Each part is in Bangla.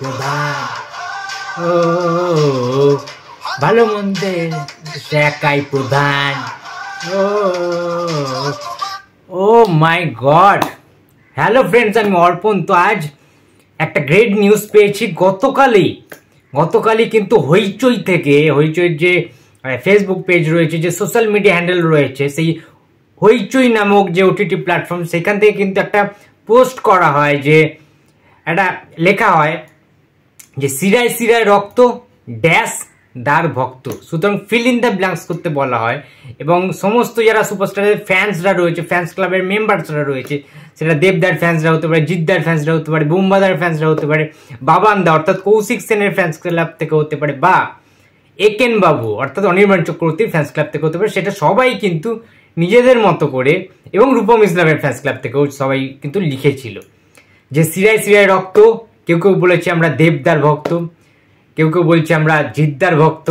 প্রধান ও ভালো মন্দের একাই প্রধান ও ও মাই গড। হ্যালো ফ্রেন্ডস, আমি অর্পণ। তো আজ একটা গ্রেট নিউজ পেয়েছি। গতকালই কিন্তু হইচই থেকে, হইচইয়ের যে ফেসবুক পেজ রয়েছে, যে সোশ্যাল মিডিয়া হ্যান্ডেল রয়েছে, সেই হইচই নামক যে ওটিটি প্ল্যাটফর্ম, সেখান থেকে কিন্তু একটা পোস্ট করা হয়, যে একটা লেখা হয় যে শিরায় শিরায় রক্ত ড্যাশ দার ভক্ত। সুতরাং ফিল ইন দ্য ব্ল্যাঙ্কস করতে বলা হয়, এবং সমস্ত যারা সুপারস্টারের ফ্যান্সরা রয়েছে, ফ্যান্স ক্লাবের মেম্বার্সরা রয়েছে, সেটা দেবদার ফ্যান্সরা হতে পারে, জিদ্দার ফ্যান্সরা হতে পারে, বুম্বাদার ফ্যান্সরা হতে পারে, বাবান্দা অর্থাৎ কৌশিক সেনের ফ্যান্স ক্লাব থেকে হতে পারে, বা একেন বাবু অর্থাৎ অনির্বাণ চক্রবর্তীর ফ্যান্স ক্লাব থেকে হতে পারে, সেটা সবাই কিন্তু নিজেদের মতো করে, এবং রূপম ইসলামের ফ্যান্স ক্লাব থেকেও সবাই কিন্তু লিখেছিল যে শিরায় শিরায় রক্ত। কেউ কেউ বলেছে আমরা দেবদার ভক্ত, কেউ কেউ বলছে আমরা জিদ্দার ভক্ত।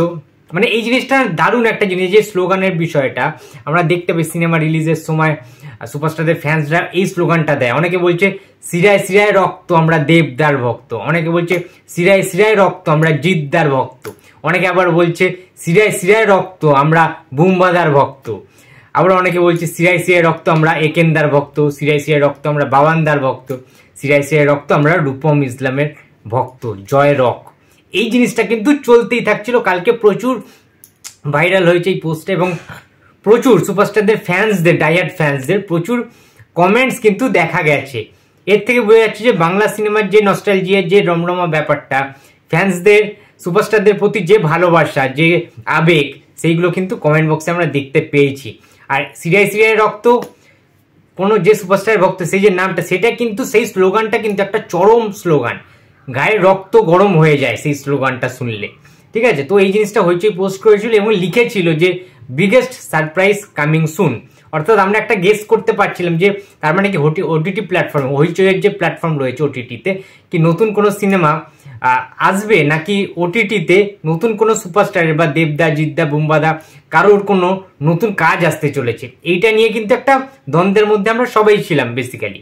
মানে এই জিনিসটা দারুণ একটা জিনিস, যে স্লোগানের বিষয়টা আমরা দেখতে পাই সিনেমা রিলিজের সময় সুপারস্টারদের ফ্যান্সরা এই স্লোগানটা দেয়। অনেকে বলছে শিরায় শিরায় রক্ত আমরা দেবদার ভক্ত, অনেকে বলছে শিরায় শিরায় রক্ত আমরা জিদ্দার ভক্ত, অনেকে আবার বলছে শিরায় শিরায় রক্ত আমরা বুম্বাদার ভক্ত, আবার অনেকে বলছে শিরায় শিরায় রক্ত আমরা একেনদার ভক্ত, শিরায় শিরায় রক্ত আমরা বাবান্দার ভক্ত, শিরায় শিরায় রক্ত আমরা রূপম ইসলামের ভক্ত, জয় রক। এই জিনিসটা কিন্তু চলতেই থাকছিল। কালকে প্রচুর ভাইরাল হয়েছে এই পোস্টে, এবং প্রচুর সুপারস্টারদের ফ্যান্সদের, ডাইহার্ড ফ্যান্সদের প্রচুর কমেন্টস কিন্তু দেখা গেছে। এর থেকে বোঝা যাচ্ছে যে বাংলা সিনেমার যে নস্টালজিয়ার যে রমরমা ব্যাপারটা, ফ্যান্সদের সুপারস্টারদের প্রতি যে ভালোবাসা, যে আবেগ, সেইগুলো কিন্তু কমেন্ট বক্সে আমরা দেখতে পেয়েছি। আর শিরায় শিরায় রক্ত কোনো যে সুপারস্টার ভক্ত, সেই যে নামটা, সেটা কিন্তু সেই স্লোগানটা কিন্তু একটা চরম স্লোগান, গায়ের রক্ত গরম হয়ে যায় সেই স্লোগানটা শুনলে। ঠিক আছে, তো এই জিনিসটা হইচই পোস্ট করেছিল এবং লিখেছিল যে বিগেস্ট সারপ্রাইজ কামিং সুন। অর্থাৎ আমরা একটা গেস করতে পারছিলাম যে তার মানে কি ওটিটি প্ল্যাটফর্ম, হইচইয়ের যে প্ল্যাটফর্ম রয়েছে ওটিটিতে, কি নতুন কোনো সিনেমা আসবে, নাকি ওটিটিতে নতুন কোনো সুপারস্টারের বা দেবদা, জিদ্দা, বুম্বাদা কারোর কোনো নতুন কাজ আসতে চলেছে। এইটা নিয়ে কিন্তু একটা দ্বন্দ্বের মধ্যে আমরা সবাই ছিলাম বেসিক্যালি।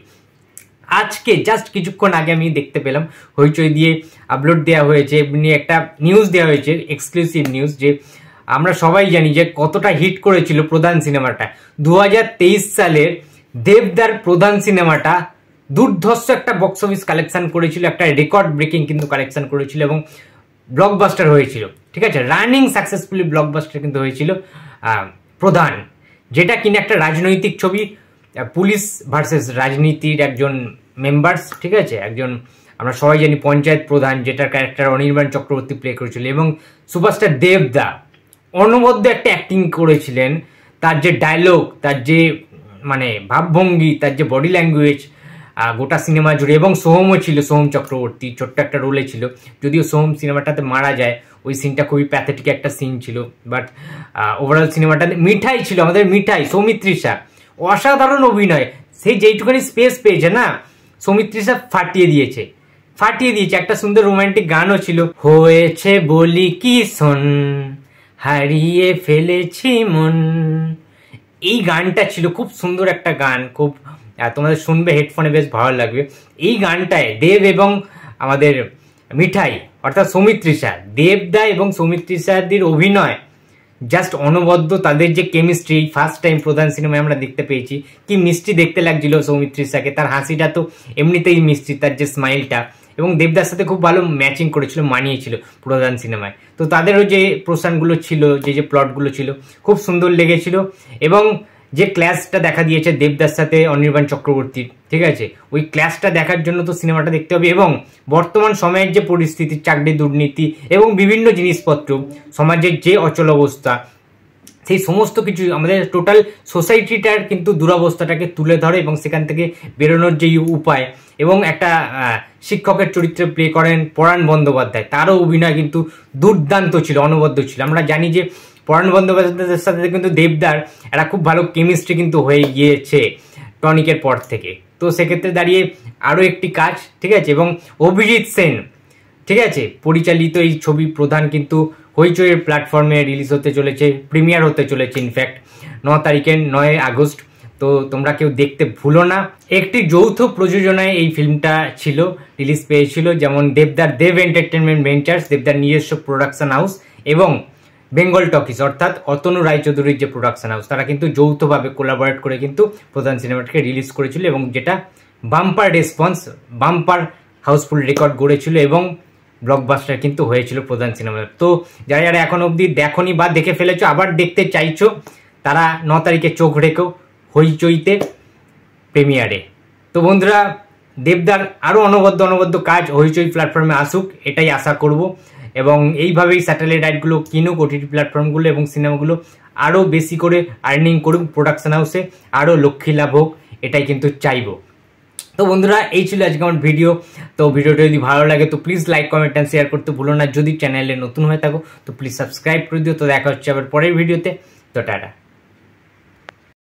আজকে জাস্ট কিছুক্ষণ আগে আমি দেখতে পেলাম হইচই দিয়ে আপলোড দেওয়া হয়েছে, এমনি একটা নিউজ দেওয়া হয়েছে, এক্সক্লুসিভ নিউজ, যে আমরা সবাই জানি যে কতটা হিট করেছিল প্রধান সিনেমাটা। 2023 সালের দেবদার প্রধান সিনেমাটা দুর্ধর্ষ একটা বক্স অফিস কালেকশন করেছিল, একটা রেকর্ড ব্রেকিং কিন্তু কালেকশন করেছিল, এবং ব্লকবাস্টার হয়েছিল। ঠিক আছে, রানিং সাকসেসফুলি ব্লকবাস্টার কিন্তু হয়েছিল প্রধান, যেটা কিনা একটা রাজনৈতিক ছবি, পুলিশ ভার্সেস রাজনীতির একজন মেম্বার্স। ঠিক আছে, একজন আমরা সবাই জানি পঞ্চায়েত প্রধান, যেটার ক্যারেক্টার অনির্বাণ চক্রবর্তী প্লে করেছিল, এবং সুপারস্টার দেবদা অনবদ্য একটা অ্যাক্টিং করেছিলেন। তার যে ডায়লগ, তার যে মানে ভাবভঙ্গি, তার যে বডি ল্যাঙ্গুয়েজ গোটা সিনেমা জুড়ে, এবং সোহমও ছিল, সোহম চক্রবর্তী ছোট্ট একটা রোলে ছিল, যদিও সোহম সিনেমাটাতে মারা যায়, ওই সিনটা খুবই প্যাথেটিক একটা সিন ছিল। বাট ওভারঅল সিনেমাটাতে মিঠাই ছিল, আমাদের মিঠাই সৌমিত্রিষা, অসাধারণ অভিনয়। সেই যেইটুখানি স্পেস পেয়েছে না, সৌমিত্রিষা ফাটিয়ে দিয়েছে। একটা সুন্দর রোমান্টিক গানও ছিল, হয়েছে বলি কি শোন হারিয়ে ফেলেছি মন। এই গানটা ছিল খুব সুন্দর একটা গান, খুব তোমাদের শুনবে হেডফোনে, বেশ ভালো লাগবে। এই গানটায় দেব এবং আমাদের মিঠাই অর্থাৎ সৌমিত্রিষা, দেবদা এবং সৌমিত্রিষাদির অভিনয় জাস্ট অনবদ্য। তাদের যে কেমিস্ট্রি, ফার্স্ট টাইম প্রধান সিনেমায় আমরা দেখতে পেয়েছি, কি মিষ্টি দেখতে লাগছিল সৌমিত্রিষাকে। তার হাসিটা তো এমনিতেই মিষ্টি, তার যে স্মাইলটা, এবং দেবদার সাথে খুব ভালো ম্যাচিং করেছিল, মানিয়েছিল প্রধান সিনেমায়। তো তাদেরও যে প্রশ্নগুলো ছিল, যে প্লটগুলো ছিল, খুব সুন্দর লেগেছিল। এবং যে ক্ল্যাশটা দেখা দিয়েছে দেবদার সাথে অনির্বাণ চক্রবর্তীর, ঠিক আছে, ওই ক্ল্যাশটা দেখার জন্য তো সিনেমাটা দেখতে হবে। এবং বর্তমান সময়ের যে পরিস্থিতি, চাকরি দুর্নীতি এবং বিভিন্ন জিনিসপত্র, সমাজের যে অচল অবস্থা, সেই সমস্ত কিছু আমাদের টোটাল সোসাইটিটার কিন্তু দুরবস্থাটাকে তুলে ধরে, এবং সেখান থেকে বেরোনোর যে উপায়, এবং একটা শিক্ষকের চরিত্রে প্লে করেন পরাণ বন্দ্যোপাধ্যায়, তারও অভিনয় কিন্তু দুর্দান্ত ছিল, অনবদ্য ছিল। আমরা জানি যে পরাণ বন্দ্যোপাধ্যায়ের সাথে কিন্তু দেবদার একটা খুব ভালো কেমিস্ট্রি কিন্তু হয়ে গিয়েছে টনিকের পর থেকে। তো সেক্ষেত্রে দাঁড়িয়ে আরও একটি কাজ, ঠিক আছে, এবং অভিজিৎ সেন, ঠিক আছে, পরিচালিত এই ছবি প্রধান কিন্তু হইচইয়ের প্ল্যাটফর্মে রিলিজ হতে চলেছে, প্রিমিয়ার হতে চলেছে ইনফ্যাক্ট 9 তারিখে, 9 আগস্ট। তো তোমরা কেউ দেখতে ভুলো না। একটি যৌথ প্রযোজনায় এই ফিল্মটা ছিল, রিলিজ পেয়েছিল, যেমন দেব এন্টারটেনমেন্ট ভেঞ্চার্স, দেবদার নিজস্ব প্রোডাকশন হাউস এবং বেঙ্গল টকিজ অর্থাৎ অতনু রায়চৌধুরীর যে প্রোডাকশন হাউস, তারা কিন্তু যৌথভাবে কোলাবোরেট করে কিন্তু প্রধান সিনেমাটাকে রিলিজ করেছিল এবং যেটা bumper response, bumper housefull record গড়েছিল এবং ব্লকবাস্টার কিন্তু হয়েছিল প্রধান সিনেমা। তো যারা যারা এখন অবধি দেখোনি বা দেখে ফেলেছো আবার দেখতে চাইছো, তারা 9 তারিখে চোখ রেখো হইচইতে প্রিমিয়ারে। তো বন্ধুরা, দেবদার আরও অনবদ্য কাজ হইচই প্ল্যাটফর্মে আসুক, এটাই আশা করব এবং এইভাবেই স্যাটেলাইট রাইটগুলো কিনুক ওটিটি প্ল্যাটফর্মগুলো এবং সিনেমাগুলো আরও বেশি করে আর্নিং করুক প্রোডাকশন হাউসে, আরও লক্ষ্মী লাভ হোক, এটাই কিন্তু চাইবো। তো বন্ধুরা, এই ছিল আজকে আমার ভিডিও। তো ভিডিওটা যদি ভালো লাগে তো please like, comment and share করতে ভুলো না। যদি চ্যানেলে নতুন হয়ে থাকো তো প্লিজ সাবস্ক্রাইব করে দিও। তো দেখা হচ্ছে আবার পরের ভিডিওতে। তো টাটা।